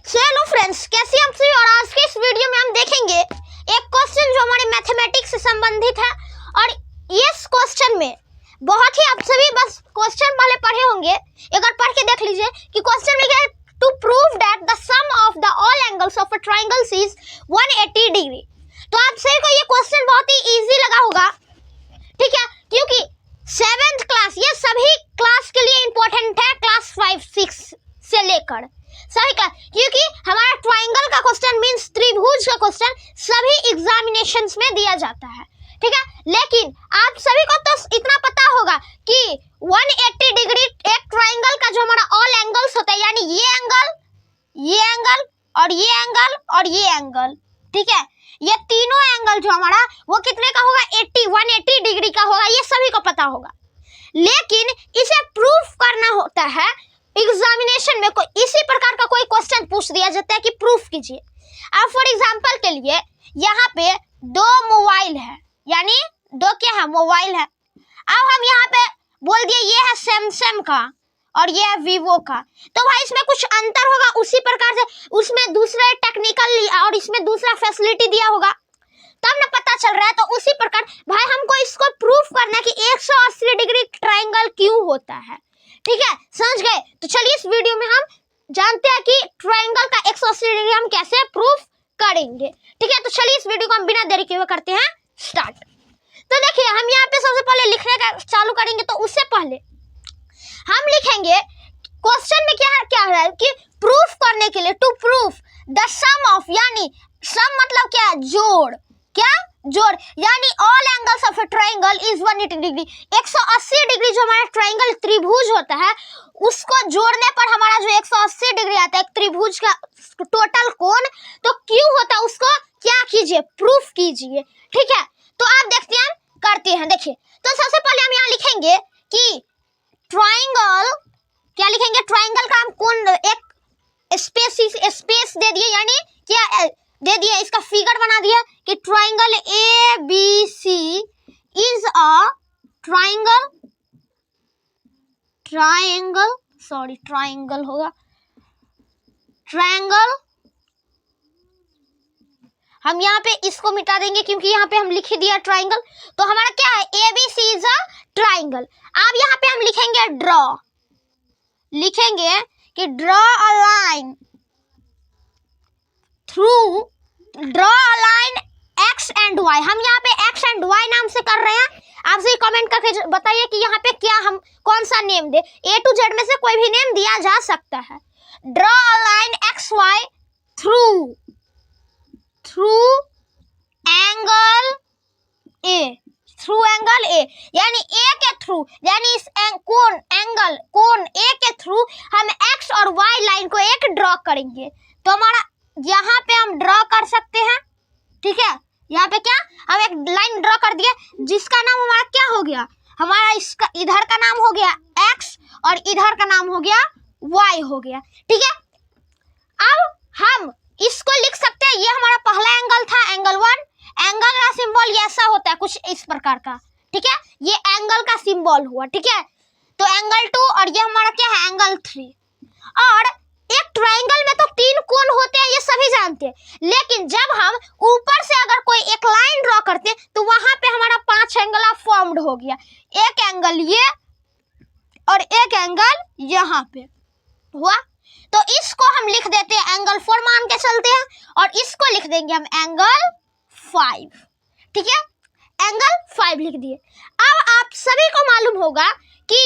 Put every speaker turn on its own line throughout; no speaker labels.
चलो फ्रेंड्स, कैसे आप सभी। और आज के इस वीडियो में हम देखेंगे एक क्वेश्चन जो हमारे मैथमेटिक्स से संबंधित है। और इस क्वेश्चन में बहुत ही आप सभी बस क्वेश्चन पहले पढ़े होंगे, एक बार पढ़ के देख लीजिए कि क्वेश्चन में क्या है। To prove that the sum of the all angles of a triangle is 180 degree. तो आप सभी को ये क्वेश्चन बहुत ही इजी लगा होगा, ठीक है, क्योंकि 7th क्लास, ये सभी क्लास के लिए इंपॉर्टेंट है, क्लास 5, 6 से लेकर सही क्लास, क्योंकि हमारा ट्रायंगल का क्वेश्चन मींस त्रिभुज का क्वेश्चन सभी एग्जामिनेशंस में दिया जाता है, ठीक है। लेकिन आप सभी को तो इतना पता होगा कि 180 डिग्री एक ट्रायंगल का जो हमारा ऑल एंगल्स होता है, यानी ये एंगल, ये एंगल और ये एंगल और ये एंगल, ठीक है, ये तीनों एंगल जो हमारा वो कितने का होगा, 180 डिग्री का होगा, ये सभी को पता होगा। लेकिन इसे प्रूफ करना होता है एग्जामिनेशन में, कोई इसी प्रकार का कोई क्वेश्चन पूछ दिया जाता है कि प्रूफ कीजिए। अब फॉर एग्जांपल के लिए यहाँ पे दो मोबाइल है, यानी दो क्या है, मोबाइल है। अब हम यहाँ पे बोल दिए ये है सैमसंग का और ये है वीवो का, तो भाई इसमें कुछ अंतर होगा, उसी प्रकार से उसमें दूसरा टेक्निकल और इसमें दूसरा फैसिलिटी दिया होगा, तब ना पता चल रहा है। तो उसी प्रकार भाई हमको इसको प्रूफ करना है कि 180 डिग्री ट्रायंगल क्यों होता है, ठीक है, समझ गए। तो चलिए इस वीडियो में हम जानते हैं कि ट्रायंगल का 180 डिग्री हम कैसे प्रूफ करेंगे, ठीक है। तो चलिए इस वीडियो को हम बिना देरी किए करते हैं स्टार्ट। तो देखिए हम यहाँ पे सबसे पहले लिखने का चालू करेंगे, तो उससे पहले हम लिखेंगे क्वेश्चन में क्या है कि प्रूफ करने के लिए, to proof the sum of, यानी सम मतलब क्या है, जोड़, क्या जोड़, यानी all angles of a triangle is 180 degree. 180 degree जो हमारा ट्रायंगल त्रिभुज होता है उसको जोड़ने पर हमारा जो 180 डिग्री आता है त्रिभुज का टोटल कोण, तो क्यों होता है उसको क्या कीजिए, प्रूफ कीजिए, ठीक है। तो आप देखते हैं, करते हैं, देखिए। तो सबसे पहले हम यहाँ लिखेंगे कि ट्रायंगल, क्या लिखेंगे, ट्रायंगल का हम कोण एक स्पेस दे दिए, यानी क्या दे दिया, इसका फिगर बना दिया कि triangle ABC is a triangle होगा, ट्रायंगल। हम यहाँ पे इसको मिटा देंगे क्योंकि यहाँ पे हम लिख दिया ट्रायंगल, तो हमारा क्या है, ABC इज अ ट्रायंगल। अब यहाँ पे हम लिखेंगे ड्रॉ, लिखेंगे कि draw a line through, draw a line x and y. हम यहाँ पे एक्स एंड वाई नाम से कर रहे हैं, आप सही कमेंट करके बताइए कि यहाँ पे क्या हम कौन सा name they, A to Z में से कोई भी नेम दिया जा सकता है। Draw a line x y through angle A, through angle A, यानी A के थ्रू, यानी इस कोण A के थ्रू हम एक्स और वाई लाइन को एक ड्रॉ करेंगे। तो हमारा यहाँ पे हम ड्रॉ कर सकते हैं, ठीक है, यहाँ पे क्या हम एक लाइन ड्रॉ कर दिए जिसका नाम हमारा क्या हो गया, हमारा इसका इधर का नाम हो गया x और इधर का नाम हो गया y हो गया, ठीक है। अब हम इसको लिख सकते हैं, ये हमारा पहला एंगल था, एंगल 1, एंगल का सिंबल ऐसा होता है कुछ इस प्रकार का, ठीक है, ये एंगल का सिंबल हुआ, ठीक है। तो एंगल 2 और ये हमारा क्या है, एंगल 3। और एक ट्रायंगल में तो 3 कोण होते हैं, ये सभी जानते हैं, लेकिन जब हम ऊपर से अगर कोई एक लाइन ड्रॉ करते हैं तो वहां पे हमारा 5 एंगल फॉर्म्ड हो गया, एक एंगल ये और एक एंगल यहाँ पे हुआ। तो इसको हम लिख देते हैं एंगल 4 मान के चलते हैं, और इसको लिख देंगे हम एंगल 5, ठीक है, एंगल 5 लिख दिए। अब आप सभी को मालूम होगा कि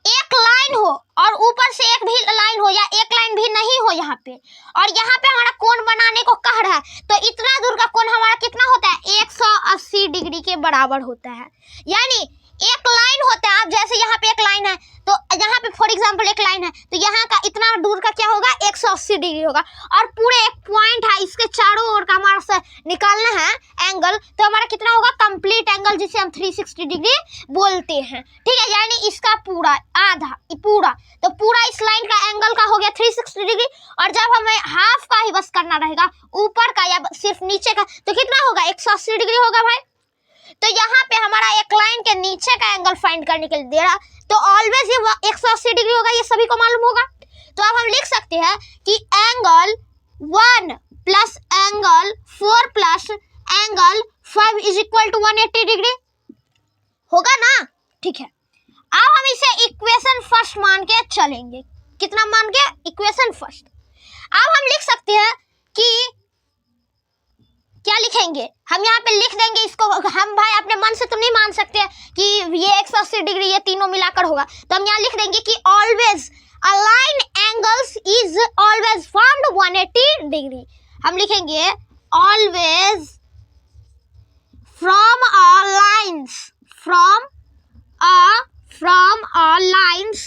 एक लाइन हो और ऊपर से एक भी लाइन हो या एक लाइन भी नहीं हो यहाँ पे, और यहाँ पे हमारा कोण बनाने को कह रहा है, तो इतना दूर का कोण हमारा कितना होता है, 180 डिग्री के बराबर होता है। यानी एक लाइन होता है, आप जैसे यहाँ पे एक लाइन है, तो यहाँ पे फॉर एग्जांपल एक लाइन है, तो यहाँ का इतना दूर का क्या होगा, 180 डिग्री होगा, और पूरे एक पॉइंट है, इसके चारों ओर का हमारा से निकालना है एंगल, तो हमारा कितना होगा, कंप्लीट एंगल, जिसे हम 360 डिग्री बोलते हैं, ठीक है। यानी इसका पूरा आधा, पूरा, तो पूरा इस लाइन का एंगल का हो गया 360 डिग्री, और जब हमें हाफ का ही बस करना रहेगा, ऊपर का या सिर्फ नीचे का, तो कितना होगा, 180 डिग्री होगा भाई। तो यहाँ पे हमारा एक लाइन के नीचे का एंगल फाइंड करने के लिए दे रहा, तो ऑलवेज ये 180 डिग्री होगा, ये सभी को मालूम होगा। तो अब हम लिख सकते हैं कि angle 1 plus angle 4 plus angle 5 is equal to 180 degree होगा ना। ठीक है, अब हम इसे इक्वेशन फर्स्ट मान के चलेंगे। कितना मान के? Equation first. अब हम लिख सकते हैं कि क्या लिखेंगे, हम यहाँ पे लिख देंगे इसको। हम भाई अपने मन से तो नहीं मान सकते कि ये 180 डिग्री ये तीनों मिलाकर होगा, तो हम यहाँ लिख देंगे कि always align angles is always formed 180 degree. हम लिखेंगे always from a lines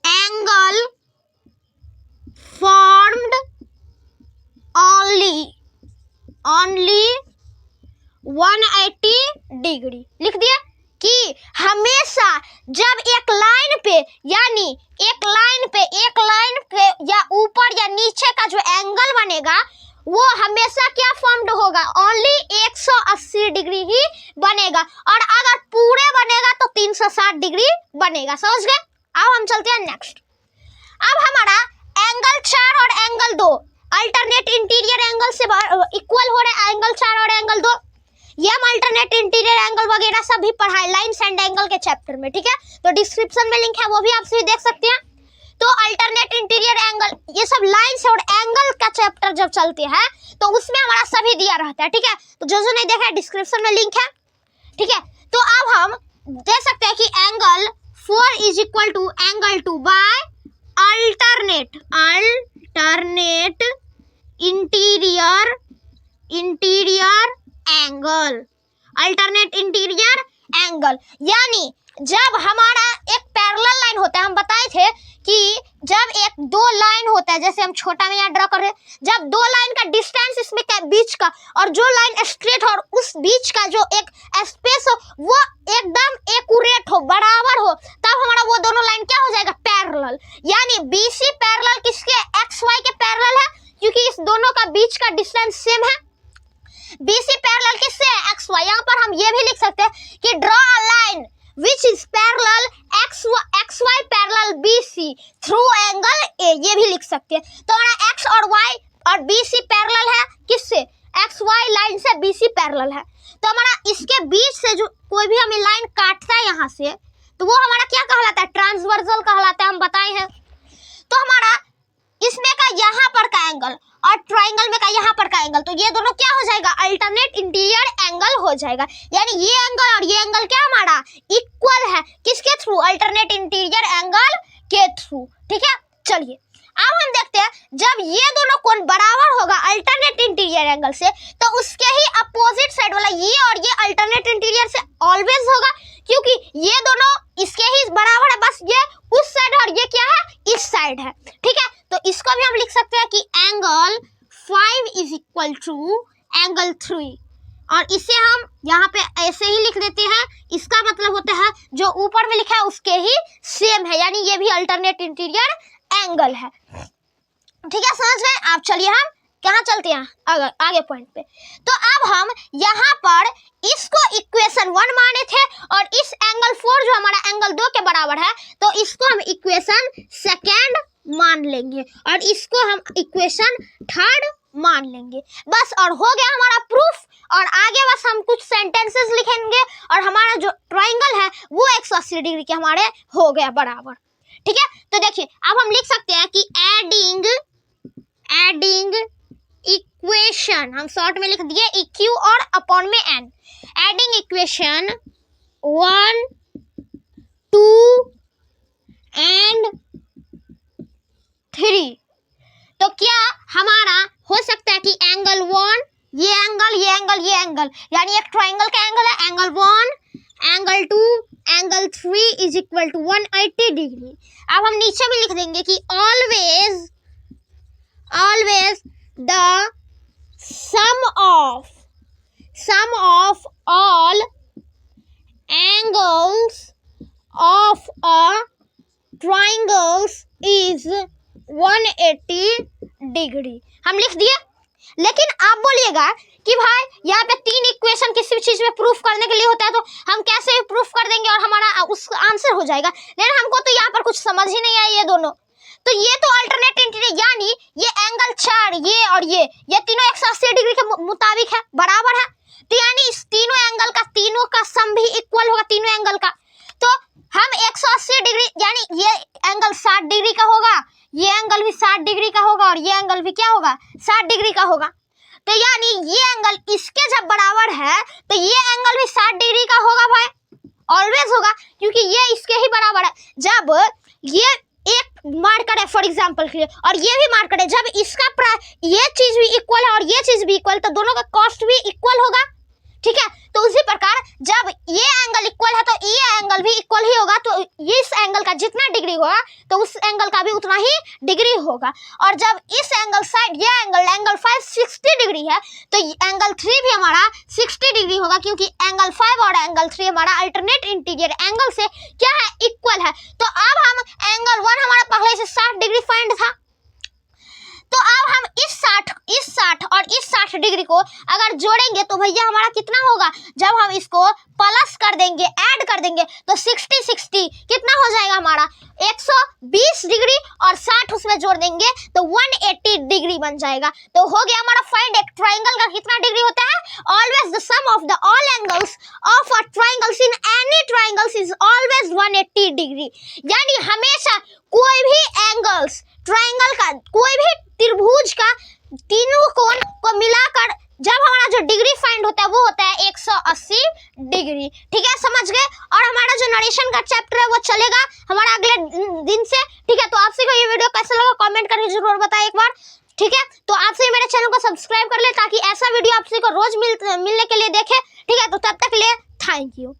angle formed only 180 degree. लिख दिया कि हमेशा जब एक लाइन पे यानी एक लाइन पे या ऊपर या नीचे का जो एंगल बनेगा वो हमेशा क्या फॉर्म्ड होगा? ओनली 180 डिग्री ही बनेगा, और अगर पूरे बनेगा तो 360 डिग्री बनेगा। समझ गए? अब हम चलते हैं नेक्स्ट। अब हमारा एंगल 4 और एंगल 2 अल्टरनेट इंटीरियर एंगल से इक्वल हो रहे हैं। एंगल 4 और एंगल 2 ये हम अल्टरनेट इंटीरियर एंगल वगैरह सभी पढ़ाए लाइन्स एंड एंगल के चैप्टर में। ठीक है, तो डिस्क्रिप्शन में लिंक है, वो भी आप सभी देख सकते हैं। तो अल्टरनेट इंटीरियर एंगल ये सब लाइन्स और एंगल का चैप्टर जब चलते हैं तो उसमें हमारा सभी दिया रहता है। ठीक है, तो जो नहीं देखा है डिस्क्रिप्शन में लिंक है। ठीक है, तो अब हम देख सकते हैं कि angle 4 is equal to angle 2 by alternate interior angle. यानी जब हमारा एक पैरेलल लाइन होता है, हम बताए थे कि जब एक दो लाइन होता है, जैसे हम छोटा में यहाँ ड्रॉ कर रहे हैं, जब दो लाइन का डिस्टेंस इसमें क्या बीच का और जो लाइन स्ट्रेट हो और उस बीच का जो एक स्पेस हो वो एकदम एक्यूरेट हो, बराबर हो, तब हमारा वो दोनों लाइन क्या हो जाएगा? पैरेलल। यानी BC पैरेलल किसके? XY के पैरेलल है, क्योंकि इस दोनों का बीच का डिस्टेंस सेम है। BC पैरेलल किससे है? XY। यहाँ पर हम ये भी लिख सकते हैं कि draw a line which is parallel XY parallel BC through angle A, ये भी लिख सकते हैं। तो हमारा X और Y और BC पैरेलल है किससे? XY लाइन से BC पैरेलल है। तो हमारा इसके बीच से जो कोई भी हमें लाइन काटता है यहाँ से, तो वो हमारा क्या कहलाता है? ट्रांसवर्सल कहलाता है, हम बताए हैं। तो हमारा इसमें का यहाँ पर का एंगल और ट्राइंगल में का यहाँ पर का एंगल, तो ये दोनों क्या हो जाएगा? अल्टरनेट इंटीरियर एंगल हो जाएगा। यानी ये एंगल और ये एंगल क्या हमारा इक्वल है, किसके थ्रू? अल्टरनेट इंटीरियर एंगल के थ्रू। ठीक है, चलिए अब हम देखते हैं जब ये दोनों कोण बराबर होगा अल्टरनेट इंटीरियर एंगल से, तो उसके ही अपोजिट साइड वाला ये और ये अल्टरनेट इंटीरियर से ऑलवेज होगा, क्योंकि ये दोनों इसके ही बराबर है, बस ये उस साइड और ये क्या है? इस साइड है। ठीक है, तो इसको भी हम लिख सकते हैं कि angle 5 is equal to angle 3, और इसे हम यहाँ पे ऐसे ही लिख देते हैं। इसका मतलब होता है जो ऊपर में लिखा है उसके ही सेम है, यानी ये भी अल्टरनेट इंटीरियर एंगल है। ठीक है, समझ गए? आप चलिए हम कहाँ चलते हैं? आगे पॉइंट पे। तो अब हम यहाँ पर इसको इक्वेशन 1 माने थे, और इस एंगल 4 जो हमारा एंगल 2 के बराबर है, तो इसको हम इक्वेशन 2 मान लेंगे और इसको हम इक्वेशन 3 मान लेंगे। बस, और हो गया हमारा प्रूफ। और आगे बस हम कुछ सेंटेंसेस लिखेंगे और हमारा जो ट्राइंगल है वो 180 डिग्री के हमारे हो गया बराबर। ठीक है, तो देखिए अब हम लिख सकते हैं कि एडिंग इक्वेशन, हम शॉर्ट में लिख दिए EQ और अपॉन में N। एडिंग इक्वेशन 1, 2 एंड 3, तो क्या हमारा हो सकता है कि एंगल 1 ये एंगल यानी एक ट्राइंगल का एंगल है angle 1, angle 2, angle 3 is equal to 180 degree. अब हम नीचे में लिख देंगे कि always the sum of all angles of a triangles is 180 degree. हम लिख दिए लेकिन आप बोलिएगा कि भाई यहाँ पे 3 इक्वेशन किसी भी चीज में प्रूफ करने के लिए होता है तो हम कैसे प्रूफ कर देंगे और हमारा उस आंसर हो जाएगा। लेकिन हमको तो यहाँ पर कुछ समझ ही नहीं आया ये दोनों। तो ये तो अल्टरनेट इंटीरियर यानी ये एंगल 4 ये और ये तीनों 180 डिग्री के मुताबिक है, बराबर है। तो यानी इस तीनों का सम भी इक्वल होगा, तीनों एंगल का। तो हम 180 डिग्री यानी ये एंगल 60 डिग्री का होगा, ये एंगल भी 60 डिग्री का होगा और ये एंगल भी क्या होगा 60 डिग्री का होगा। तो यानी ये एंगल इसके जब बराबर है तो ये एंगल भी 60 डिग्री का होगा भाई, ऑलवेज होगा, क्योंकि ये इसके ही बराबर है। जब ये एक मार्कर है फॉर एग्जांपल के लिए और ये भी मार्कर है, जब इसका ये चीज भी इक्वल है और ये चीज भी इक्वल, तो दोनों का कॉस्ट भी इक्वल होगा, ठीक है। तो उसी प्रकार जब ये एंगल इक्वल है तो ये एंगल भी इक्वल ही होगा। तो इस एंगल का जितना डिग्री होगा तो उस एंगल का भी उतना ही डिग्री होगा। और जब इस एंगल साइड ये एंगल 5 60 डिग्री है तो एंगल 3 भी हमारा 60 डिग्री होगा, क्योंकि एंगल 5 और एंगल 3 हमारा अल्टरनेट इंटीरियर एंगल से क्या है इक्वल है। तो अब हम एंगल 1 हमारा पहले से 60 डिग्री फाइंड था, तो अब हम इस 60 और इस 60 डिग्री को अगर जोड़ेंगे तो भैया हमारा कितना होगा, जब हम इसको प्लस कर देंगे ऐड कर देंगे तो 60 कितना हो जाएगा हमारा 120 डिग्री और 60 उसमें जोड़ देंगे तो 180 डिग्री बन जाएगा। तो हो गया हमारा फाइंड एक ट्राइंगल का कितना डिग्री होता है, always the sum of the all angles of a triangles in any triangles is always 180 degree. यानी हमेशा कोई भी एंगल्स ट्राइंगल का कोई भी त्रिभुज का तीनों कोण को मिलाकर जब हमारा जो डिग्री फाइंड होता है वो होता है 180 डिग्री, ठीक है, समझ गए। और हमारा जो नरेशन का चैप्टर है वो चलेगा हमारा अगले दिन से, ठीक है। तो आपसे को ये वीडियो कैसा लगा कमेंट करके जरूर बताएं एक बार, ठीक है। तो आपसे मेरे चैनल को सब्सक्राइब कर ले ताकि ऐसा वीडियो आपसे को रोज मिलने के लिए देखे, ठीक है। तो तब तक के लिए थैंक यू।